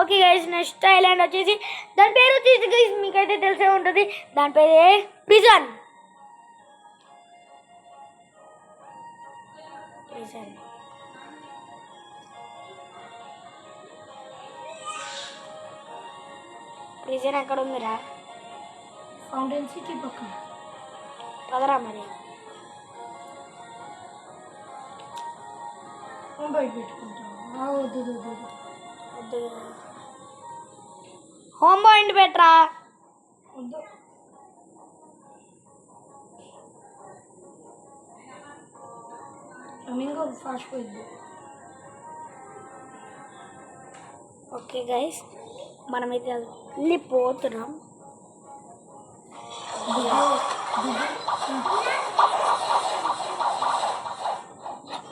Okay guys, next island వచ్చేసి దాని పేరు వచ్చేసి గైస్ మీకైతే తెలిసే ఉంటుంది. దాని పేరే ప్రిజన్. ప్రిజన్ ఎక్కడ ఉందిరా? ఫౌంటైన్ సిటీ పక్కన. పదరా మరి. బయట పెట్టుకుంటాం. వద్దు హోమ్ పాయింట్ పెట్టరా. వద్దు. ఫ్లమింగో ఫాస్ట్ పోయిద్ది. ఓకే గైస్, మనమైతే వెళ్ళిపోతున్నాం.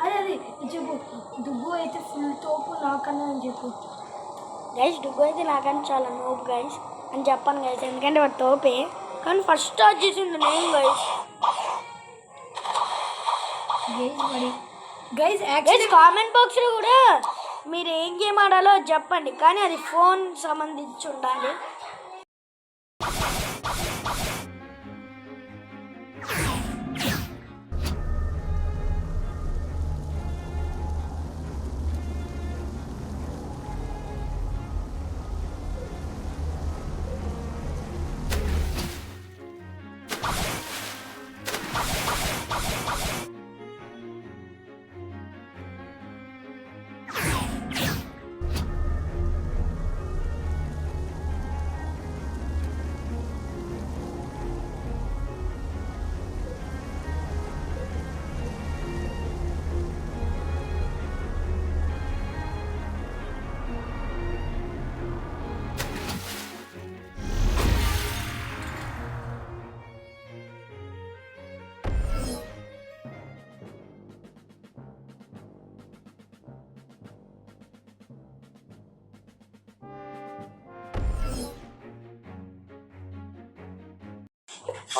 అదే చెప్పు. దుగ్గు అయితే ఫుల్ తోపు నాకన్నా అని చెప్పు గైస్. డుగ్గు అయితే నాకన్నా చాలా నోపు గైస్ అని చెప్పాను గైస్, ఎందుకంటే వాడు తోపే. కానీ ఫస్ట్ స్టార్ట్ చేసింది నేను గైస్. గైస్ కామెంట్ బాక్స్లో కూడా మీరు ఏం గేమ్ ఆడాలో చెప్పండి, కానీ అది ఫోన్ సంబంధించి ఉండాలి.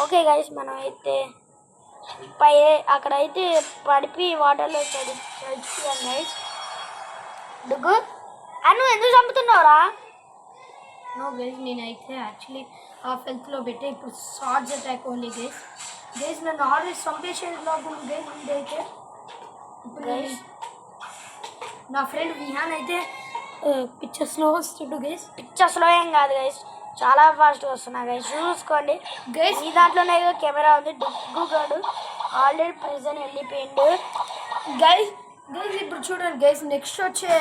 ఓకే గైస్, మనం అయితే అక్కడైతే పడిపి వాటర్లో చచ్చిపోయాం గైస్. డుగ్గు నువ్వు ఎందుకు చంపుతున్నావురా? నో గైస్, నేనైతే యాక్చువల్లీ హాఫ్ హెల్త్లో పెట్టే ఇప్పుడు షార్ట్స్ అటాక్ ఓన్లీ గైస్ నన్ను ఆల్రెడీ చంపేసేది నాకు గైస్. ఇదైతే ఇప్పుడు గైస్ నా ఫ్రెండ్ విహాన్ అయితే పిక్చర్ స్లో వస్తుండు గైస్. పిక్చర్ స్లో ఏం కాదు గైస్, చాలా ఫాస్ట్గా వస్తున్నా గైస్. చూసుకోండి గైస్, ఈ దాంట్లోనే కెమెరా ఉంది. డుగ్గుగాడు ఆల్రెడీ ప్రిజన్ వెళ్ళిపోయిండు గైస్. ఇప్పుడు చూడండి గైస్, నెక్స్ట్ వచ్చే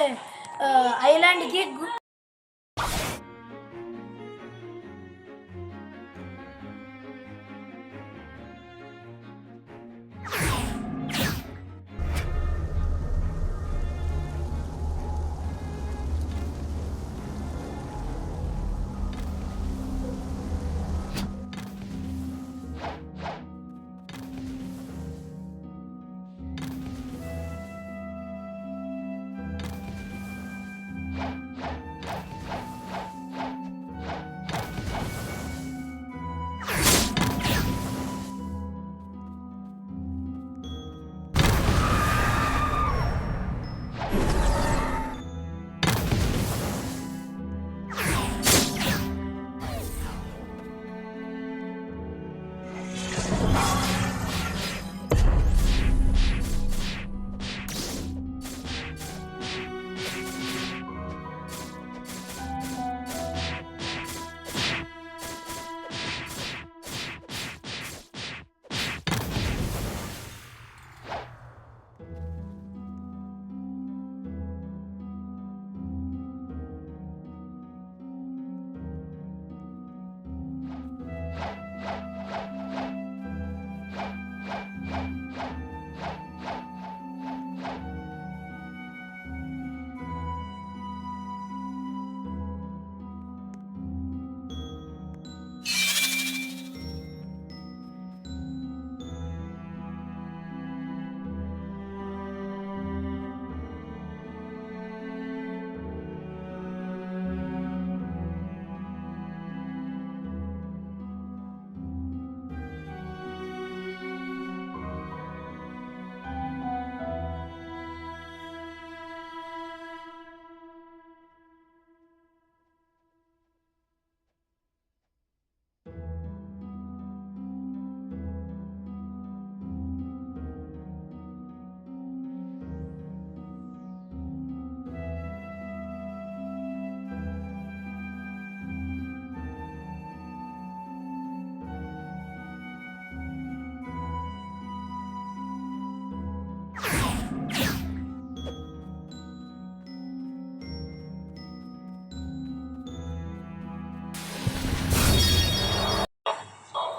ఐలాండ్కి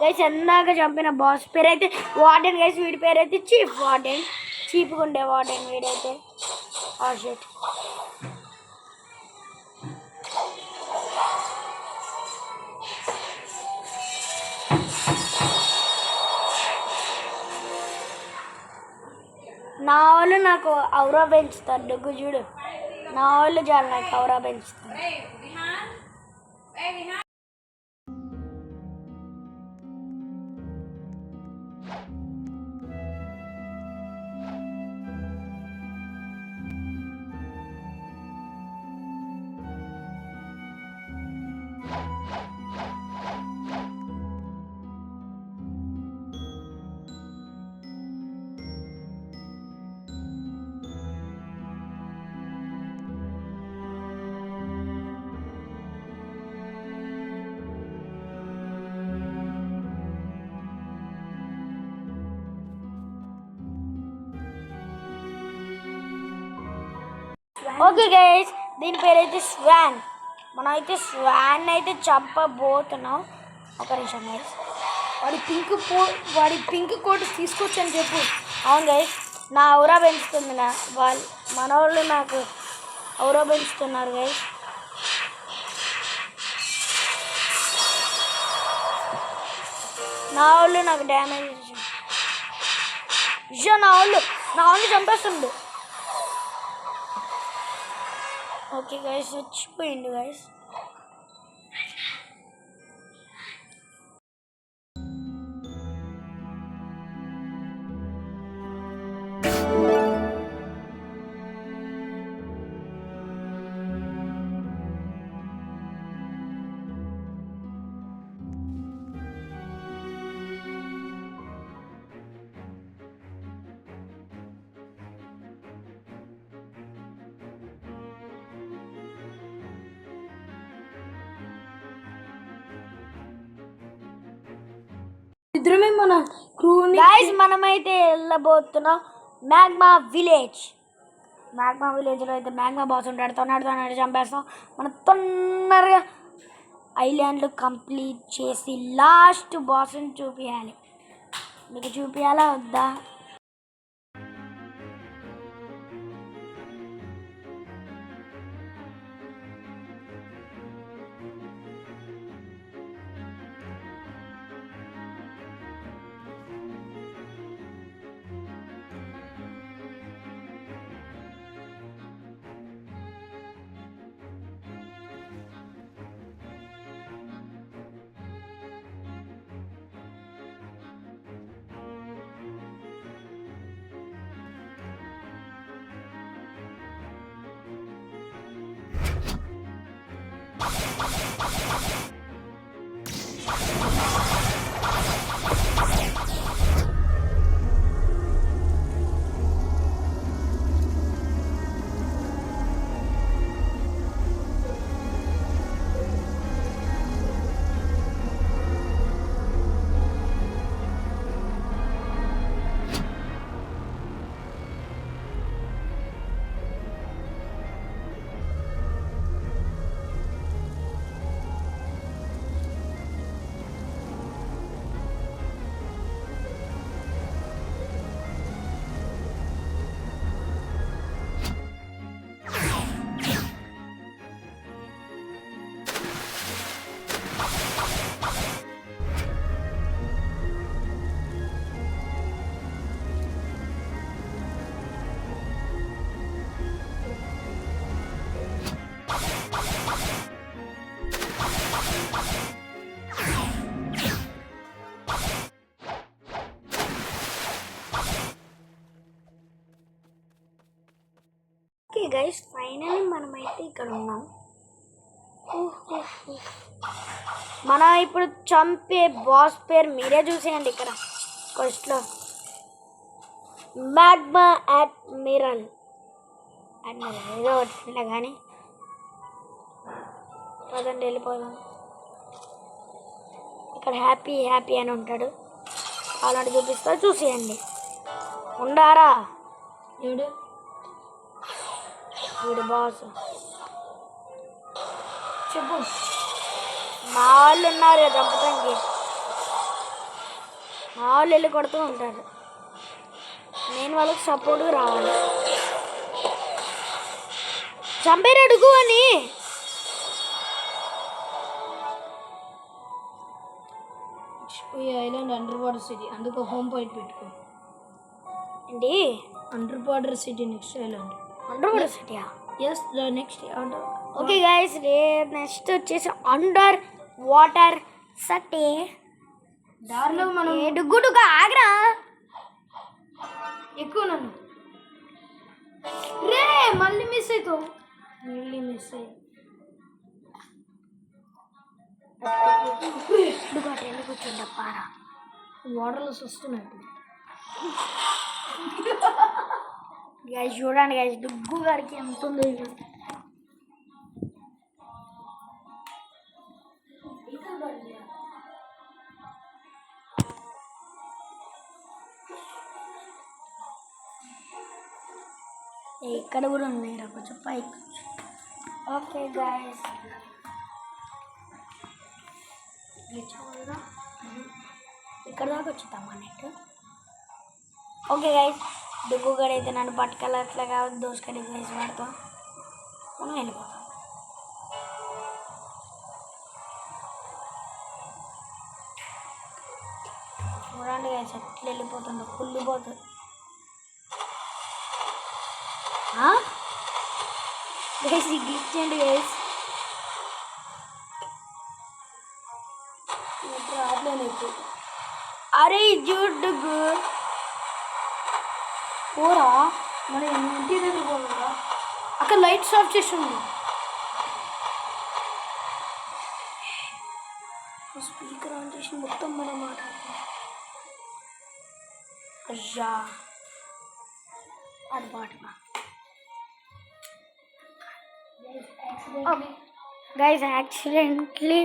గైస్ ఎందాక చంపిన బాస్ పేరు అయితే వార్డెన్ గైస్. వీడి పేరు అయితే చీఫ్ వార్డెన్. చీప్గా ఉండే వార్డెన్ వీడైతే. షిట్. నా వాళ్ళు నాకు ఔరా పెంచుతారు. డొగ్గు చూడు, నా వాళ్ళు చాలా నాకు ఔరా పెంచుతారు. ఓకే గైస్, దీని పేరు అయితే స్వాన్. మనం అయితే స్వాన్ అయితే చంపబోతున్నాం. ఒక నిమిషం గైస్. వాడి పింక్ కోట్ తీసుకొచ్చని చెప్పు. అవును గైస్, నా ఔరా పెంచుతుంది. మన వాళ్ళు నాకు ఔరా పెంచుతున్నారు గైస్. నా వాళ్ళు నాకు డ్యామేజ్ నా వాళ్ళు చంపేస్తుండు. ఓకే గైస్, వచ్చిపోయిండు గైస్. ఇద్దరమే మన క్రూని. గైస్ మనమైతే వెళ్ళబోతున్నాం మ్యాగ్మా విలేజ్. మ్యాగ్మా విలేజ్లో అయితే మ్యాగ్మా బాస్ ఉంటాడు. తొందర చంపేస్తాం. మనం తొందరగా ఐలాండ్లు కంప్లీట్ చేసి లాస్ట్ బాస్ని చూపించాలి. మీకు చూపించాలా వద్దా? ఓకే గైస్, ఫైనల్లీ మనమైతే ఇక్కడ ఉన్నాం. మనం ఇప్పుడు చంపే బాస్ పేరు మీరే చూసేయండి. ఇక్కడ ఫస్ట్లో మ్యాగ్మా అడ్మిరల్ ఏదో వచ్చిండే కానీ పదండి వెళ్ళిపోదాం. ఇక్కడ హ్యాపీ హ్యాపీ అని ఉంటాడు. అలాంటి చూపిస్తా, చూసేయండి. ఉండారా వీడు బాస్. చెప్పు. మా వాళ్ళు ఉన్నారు కదా చంపడానికి. మా వాళ్ళు వెళ్ళి కొడుతూ ఉంటారు, నేను వాళ్ళకి సపోర్ట్గా రావాలి. చంపేరు అడుగు అని. ఈ ఐలాండ్ అండర్ వాటర్ సిటీ, అందుకు హోమ్ పాయింట్ పెట్టుకో. ఏంటి under water city next island. Under water సిటీయా? Yes, the next under. Okay guys, next వచ్చేసి అండర్ వాటర్ సిటీ. దారిలో మనం డుగ్గుడుగా ఆగ్రా ఎక్కువ నన్ను రే మళ్ళీ మిస్ అవుతావు. మిస్ అయ్యి కూర్చుంటా పారా. వాటర్లో వస్తున్నాయి. గైస్ చూడండి గైస్, డుగ్గు గారికి ఎంత ఉందో చూడండి. ఇక్కడ కూడా ఉన్నాయి రా కొంచెం పైకి. ఓకే గైస్, ఇక్కడ దాకా వచ్చుతామా నెట్. ఓకే గైస్, డుగ్గు గడ అయితే నన్ను పట్టుకెళ్ళట్లే కాబట్టి దోసుకడి గైస్ వాడతాం, మనం వెళ్ళిపోతాం. చూడండి గైస్ ఎట్లా వెళ్ళిపోతుందో, కుళ్ళిపోతుంది. గైస్ ఇచ్చేయండి గైస్. అరే జుడ్డు పోరా, మన ఇంటి దగ్గర పోరా. అక్కడ లైట్స్ ఆఫ్ చేసి ఉంది. స్పీకర్ ఆన్ చేసి మొత్తం మనం మాట్లాడుతాం. అయ్యా అది బాటమా గైస్. యాక్సిడెంట్లీ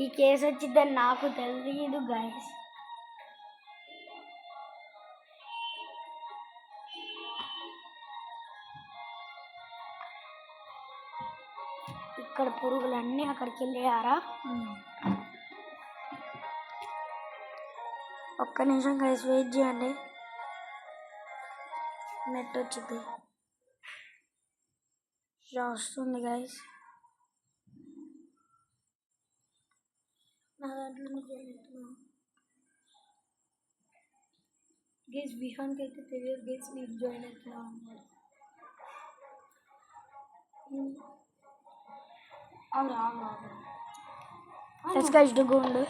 ఈ కేసు వచ్చిందని నాకు తెలియదు గైస్. ఇక్కడ పురుగులన్నీ అక్కడికి వెళ్ళారా? ఒక్క నిమిషం గైస్ వెయిట్ చేయండి, నెట్ వచ్చింది. వస్తుంది గైస్, నా దాంట్లో గైస్. విహాన్కి అయితే తెలియదు గైస్ మీరు జాయిన్ అవుతున్నా ఉన్నారు. లెట్స్ గైస్ డు గో ఉండు.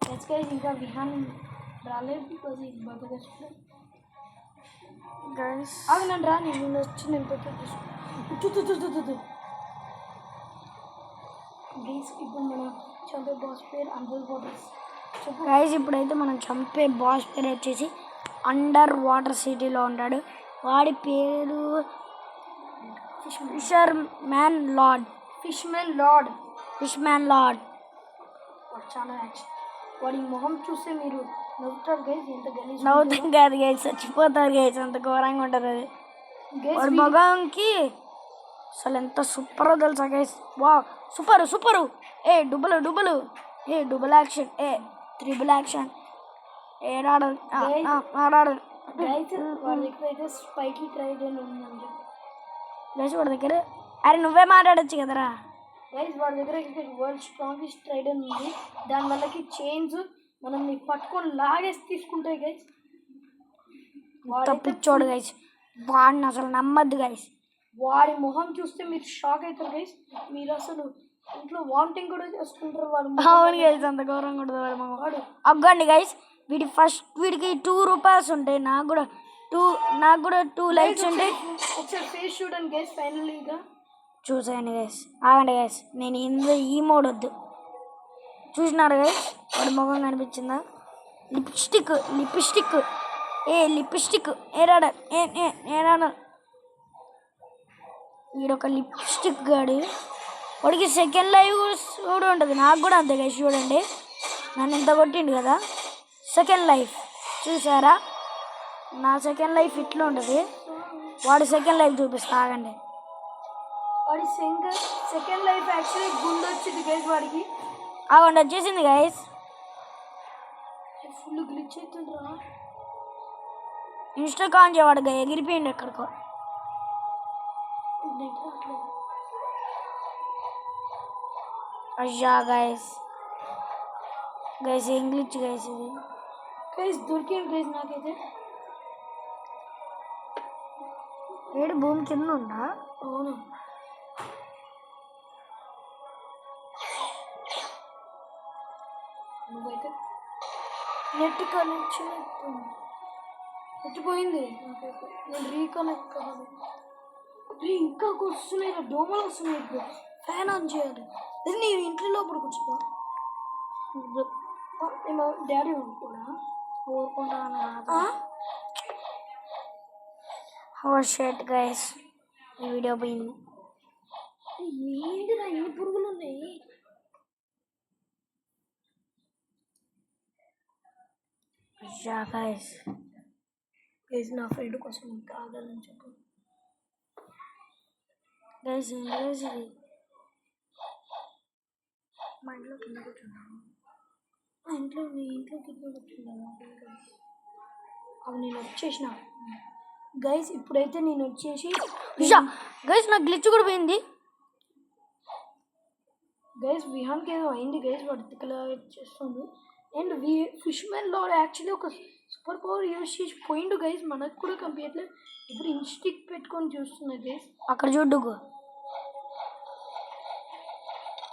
లెట్స్ గైస్, ఇంకా విహాన్ రాలేదు బికాజ్ ఇది బతకచ్చు గైస్. అది నన్ను రా, నేను వచ్చి నేను గైస్. ఇప్పుడు మనం చంపే బాస్ పేరు అండర్ వాటర్ గైస్. ఇప్పుడైతే మనం చంపే బాస్ పేరు వచ్చేసి అండర్ వాటర్ సిటీలో ఉంటాడు. వాడి పేరు ఫిషర్మ్యాన్ లార్డ్. వాడు చాలా యాక్షన్. వాడి మొహం చూస్తే మీరు నవ్వుతారు గైస్, ఎంత గలీజ్. నవ్వుతాం కాదు గైస్, చచ్చిపోతారు గైస్, అంత ఘోరంగా ఉంటుంది అది. వాడి మొగంకి అసలు ఎంత సూపర్ తెలుసా గైస్. వా సూపరు. ఏ డుబ్బలు ఏ డబుల్ యాక్షన్, ఏ త్రిబుల్ యాక్షన్, ఏడాడు ఆడాడు గైస్. వాడి దగ్గర అయితే స్పైకీ ట్రైడెంట్ ఉందండి గైస్ వాడి దగ్గర. అరే నువ్వే మాట్లాడచ్చు కదరా గైస్. వాడి దగ్గర వరల్డ్ స్ట్రాంగెస్ట్ ట్రైడెంట్ ఉంది. దానివల్లకి చైన్స్ మనల్ని పట్టుకొని లాగేసి తీసుకుంటాయి గైస్. తప్పిచ్చోడు గైస్, వాడిని అసలు నమ్మద్దు గైస్. వాడి మొహం చూస్తే మీరు షాక్ అవుతారు గైస్. మీరు అసలు ఇంట్లో వామిటింగ్ కూడా చేసుకుంటారు వాడు. అవును గైస్, అంత గౌరవం కూడా వాడు మొహం. అగ్గండి గైస్, వీడికి 2 రూపీస్ ఉంటాయి. నాకు కూడా 2 లైక్స్ ఉంటాయి. ఒకసారి ఫేస్ చూడండి గైస్. ఫైనల్గా చూసాయండి గైస్. ఆగండి గైస్, నేను ఇందులో ఈ మోడ్ వద్దు. చూసినారు గైస్, వాడి ముఖం కనిపించిందా? లిప్స్టిక్ ఏరాడ వీడొక లిప్స్టిక్ గాడి. వాడికి సెకండ్ లైఫ్ కూడా ఉంటుంది. నాకు కూడా అంతే గైస్. చూడండి, నన్ను ఎంత కొట్టిండు కదా. సెకండ్ లైఫ్ చూసారా? నా సెకండ్ లైఫ్ ఇట్లా ఉంటుంది. వాడి సెకండ్ లైఫ్ చూపిస్తా ఆగండి. వాడి సెకండ్ లైఫ్ యాక్చువల్లీ గుండు వచ్చింది గైస్ వాడికి. ఆగండి, వచ్చేసింది గైస్. ఫుల్ గ్లిచ్ అవుతుండ్రా. ఇన్స్టాకాన్ చేయవాడుగా ఎగిరిపోయింది ఎక్కడికో. అయ్యా గైస్ ఏం గ్లిచ్ గైస్ ఇది. గైస్ దొరికింది గైస్ నాకైతే. ఏడు భూమి కింద ఉందా? అవును. నువ్వైతే నెట్ కనెక్షన్ ఎట్టిపోయింది నాకైతే. నేను రీకనెక్ట్ కావాలి. ఇంకా వస్తున్నాయి, దోమలు వస్తున్నాయి. ఇప్పుడు ఫ్యాన్ ఆన్ చేయాలి. అది నీ ఇంట్లో లోపల కూర్చున్నా. డాడీ కూడా ఊరుకుంటా. ఓ షట్ గైస్ ఈ వీడియో పోయింది. ఏంటిరా ఎన్ని పురుగులు ఉన్నాయి? అయ్యా గైస్ నా ఫ్రెండ్ కోసం కావాలని చెప్పు. గైస్ ఇది మా ఇంట్లో కింద కూర్చున్నాను. మా ఇంట్లో నీ ఇంట్లో కింద కూర్చున్నాను. అవి నేను వచ్చేసిన గైస్. ఇప్పుడైతే నేను వచ్చేసి గైస్ నాకు గ్లిచ్ కూడా పోయింది గైస్. విహాన్కి ఏదో అయింది గైస్, వర్టికల్ చేస్తుంది. అండ్ ఫిష్ మ్యాన్ లో యాక్చువల్లీ ఒక సూపర్ పవర్ యూజ్ చేసి పోయిండు గైస్. మనకు కూడా కంప్లీట్లీ ఇప్పుడు ఇన్స్టిక్ పెట్టుకొని చూస్తున్నా గైస్. అక్కడ చూడ్డుకు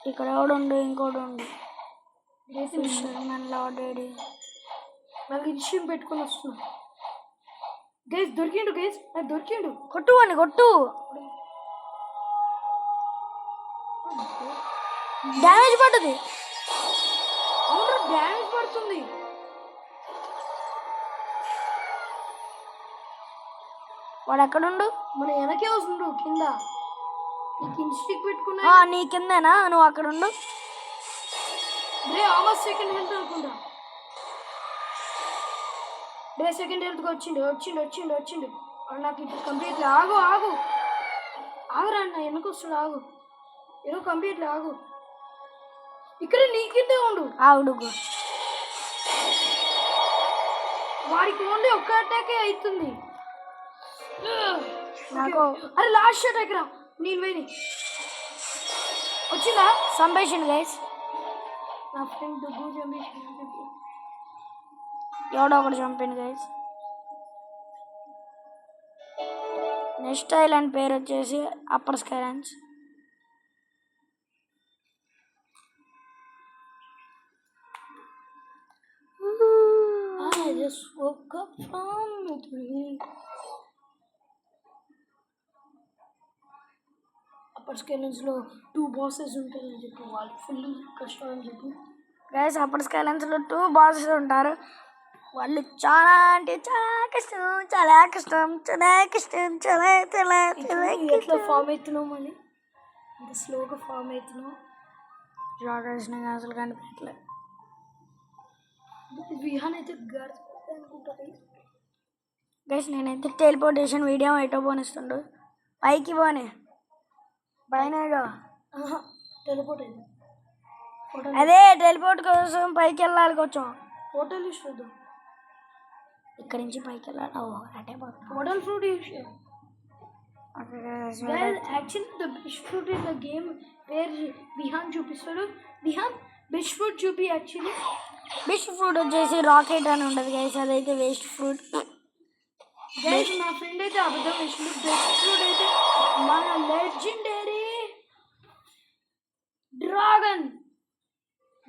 ఇక్కడ ఎవడుండు ఇంకోటి ఉండు ఫిష్ మ్యాన్ లాడేడి. నాకు ఇన్స్టిక్ పెట్టుకొని వస్తున్నా గైస్. దొరికిండు గైస్, నాకు దొరికిండు. కొట్టు అని కొట్టు. డ్యామేజ్ పడ్డది. అవును డ్యామేజ్ పడుతుంది. వాడు ఎక్కడుండు? మన వెనకే వస్తుండు కింద. నీకు ఇన్స్టిక్ పెట్టుకున్నా. నీ కిందేనా? నువ్వు అక్కడ ఉండు. రే ఆల్మోస్ట్ సెకండ్ హెల్త్ అనుకుంటా. రే సెకండ్ హెల్త్కి వచ్చిండు. నాకు ఇప్పుడు కంప్లీట్లీ ఆగు ఆగురా అన్న. వెనక వస్తుడు ఆగు. ఏదో కంప్లీట్లీ ఆగు. ఇక్కడ నీ కిందే ఉండు. ఆవుడుగు. వాడికి ఓన్లీ ఒక్క అటాకే అవుతుంది. నాకు అరే లాస్ట్ అటాక్ రా. నేను పోయి వచ్చిందా? సంభాషణ గైస్. నా ఫ్రెండ్ డుగ్గు చంపేసి ఎవడో ఒకటి చంపాను గైస్. నెక్స్ట్ ఐలాండ్ పేరు వచ్చేసి upper skylands. I just woke up from a dream. అప్పర్ స్కైలెన్స్లో 2 బాసెస్ ఉంటాయని చెప్పి వాళ్ళు ఫుల్ కష్టం అని చెప్పి గైస్ అప్పర్ స్కైలాండ్స్లో 2 బాసెస్ ఉంటారు. వాళ్ళు చాలా అంటే చాలా కష్టం. ఎట్లా ఫామ్ అవుతున్నావు మళ్ళీ ఇంత స్లోగా ఫామ్ అవుతున్నావు. అసలు కనిపించట్లేదు. విహాన్ అయితే అనుకుంటుంది గైస్. నేనైతే టెలిపోర్టేషన్ వీడియో ఎటో పోనిస్తుండు. పైకి పోనీ పైనగా టెలిపోర్ట్ అయింది. అదే టెలిపోర్ట్ కోసం పైకి వెళ్ళాలి కొంచెం. పోర్టల్ యూస్ చేద్దాం. ఇక్కడి నుంచి పైకి వెళ్ళాలి. అంటే పోర్టల్ ఫ్రూట్ యూస్ చేద్దాం. Actually the best fruit in the game పేరు విహాన్ చూపిస్తాడు. విహాన్ బెస్ట్ ఫ్రూట్ చూపి. యాక్చువల్లీ బెస్ట్ ఫ్రూట్ వచ్చేసి రాకెట్ అని ఉంటుంది గైస్. అదైతే వేస్ట్ ఫ్రూట్ గైస్. నా ఫ్రెండ్ అయితే అబద్ధం వేసిండు. బెస్ట్ ఫ్రూట్ అయితే మన legendary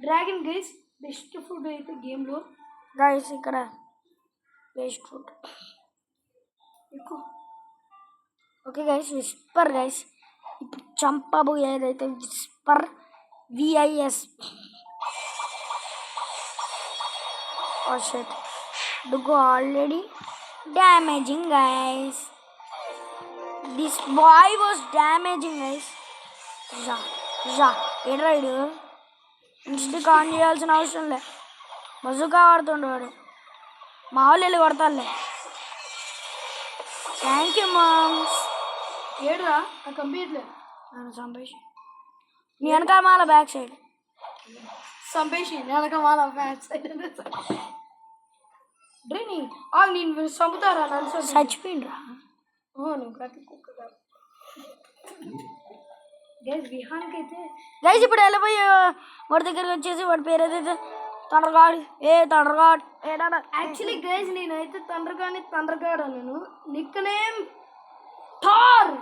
dragon guys. Best fruit అయితే గేమ్లో గైస్. ఇక్కడ వేస్ట్ ఫ్రూట్ ఎక్కువ. Okay guys. Whisper guys. ఇప్పుడు చంపబోయేదైతే Whisper VIS. Oh shit. Dugo already damaging guys. This boy was damaging guys. ఏడ్రా ఇడు. ఇన్స్టిక్ ఆన్ చేయాల్సిన అవసరం లే. బజుకా వాడుతుండే వాడు. మా వాళ్ళు వెళ్ళి కొడతారులే. Thank you moms. ఏడ్రా నాకు కంప్లీట్లే. నన్ను చంపేసి నీ వెనకాల మాల బ్యాక్ సైడ్ చంపేసి వెనక మాల బ్యాక్ సైడ్. డ్రైని నేను చంపుతారా నన్ను చచ్చిపోయిండ్రా. నువ్వు గట్టి కుక్క కాదు గైస్ విహాన్కి అయితే గైస్ ఇప్పుడు వెళ్ళిపోయి వాడి దగ్గరికి వచ్చేసి వాడి పేరు ఏదైతే తండ్రగాడ్ ఏడా. యాక్చువల్లీ గైస్ నేనైతే తండ్రగాడ్ అన్నాను. నిక్ నేమ్ థార్.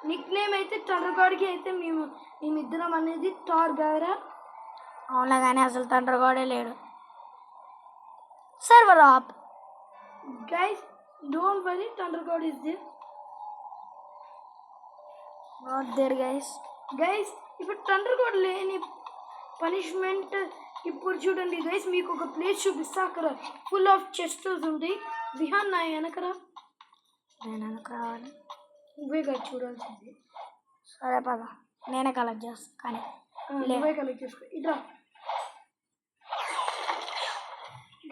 నిక్ నేమ్ అయితే తండ్రగాడికి అయితే మేమిద్దరం అనేది థార్ గారా. అవునా కానీ అసలు తండ్రగాడే లేడు. Server up guys don't worry తండ్రగాడ్ is there. Not there guys. Guys ఇప్పుడు తండ్రగాడ్ లేని పనిష్మెంట్ ఇప్పుడు చూడండి గైస్, మీకు ఒక ప్లేస్ చూపిస్తా. అక్కడ ఫుల్ ఆఫ్ చెస్టర్స్ ఉంటాయి. విహాన్ నా వెనకరా. నేను వెనక రావాలి. నువ్వే కదా చూడాల్సింది. సరే పద, నేనే కలెక్ట్ చేస్తాను. కానీ నువ్వే కలెక్ట్ చేసుకో. ఇట్లా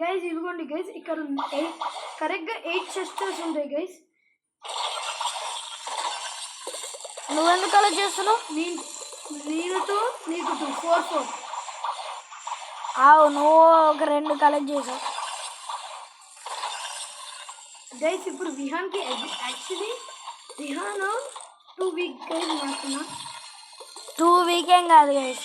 గైస్ ఇదిగోండి గైస్, ఇక్కడ కరెక్ట్గా 8 చెస్టర్స్ ఉంటాయి గైస్. నువ్వెందుకు కలెక్ట్ చేస్తున్నావు? నీతో నీకు 2 4 4. నువ్వు ఒక 2 కలెక్ట్ చేసావు గైస్. ఇప్పుడు విహాన్కి యాక్చువల్లీ విహాన్ 2 వీక్ గైస్. నాకున్నా 2 వీకేం కాదు గైస్.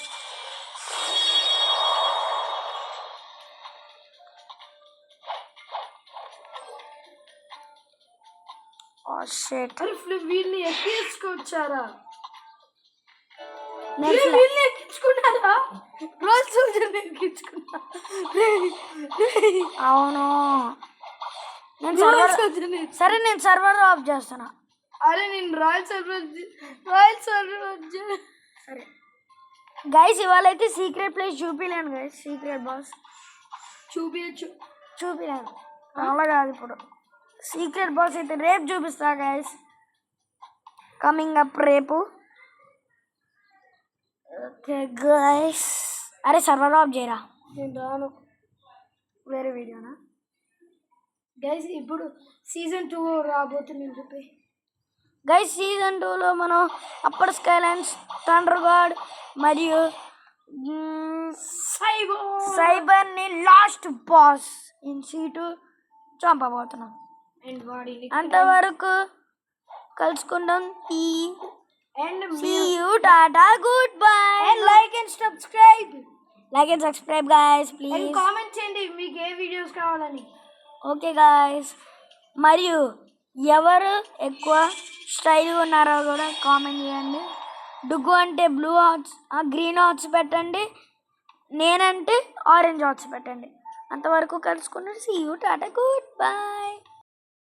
అరే వీళ్ళని ఎక్కించుకొచ్చారా? నేను వీళ్ళని ఎక్కించుకున్నారా? రోజు సోల్జర్ని ఎక్కించుకున్నా. అవును, నేను సర్వర్ సరే నేను సర్వర్ ఆఫ్ చేస్తున్నా. అరే నేను రాయల్ సర్వర్ సరే గైస్, ఇవాళ అయితే సీక్రెట్ ప్లేస్ చూపిలేను గైస్. సీక్రెట్ బాస్ చూపిలేను అలా కాదు. ఇప్పుడు సీక్రెట్ బాస్ అయితే రేపు చూపిస్తా గైస్. కమింగ్ అప్ రేపు. Okay guys. అరే సర్వర్ ఆఫ్ చేయరా. నేను రాను. వేరే వీడియోనా గైస్? ఇప్పుడు సీజన్ 2 రాబోతుంది చెప్పి గైస్. సీజన్ 2లో మనం అప్పర్ స్కైలైన్స్, థండర్గాడ్ మరియు సైబర్ని లాస్ట్ బాస్ ఇన్ సీటు చంపబోతున్నాం. అంతవరకు కలుసుకుంటాం. See you, tata, goodbye. And like and subscribe. Guys, please. And comment చేయండి మీకు ఏ వీడియోస్ కావాలని. Okay guys. మరియు ఎవరు ఎక్కువ స్టైల్గా ఉన్నారో కూడా కామెంట్ చేయండి. డుగ్గు అంటే బ్లూ హార్ట్స్, గ్రీన్ హార్ట్స్ పెట్టండి. నేనంటే ఆరెంజ్ హార్ట్స్ పెట్టండి. అంతవరకు కలుసుకున్నాడు. See you, tata, goodbye.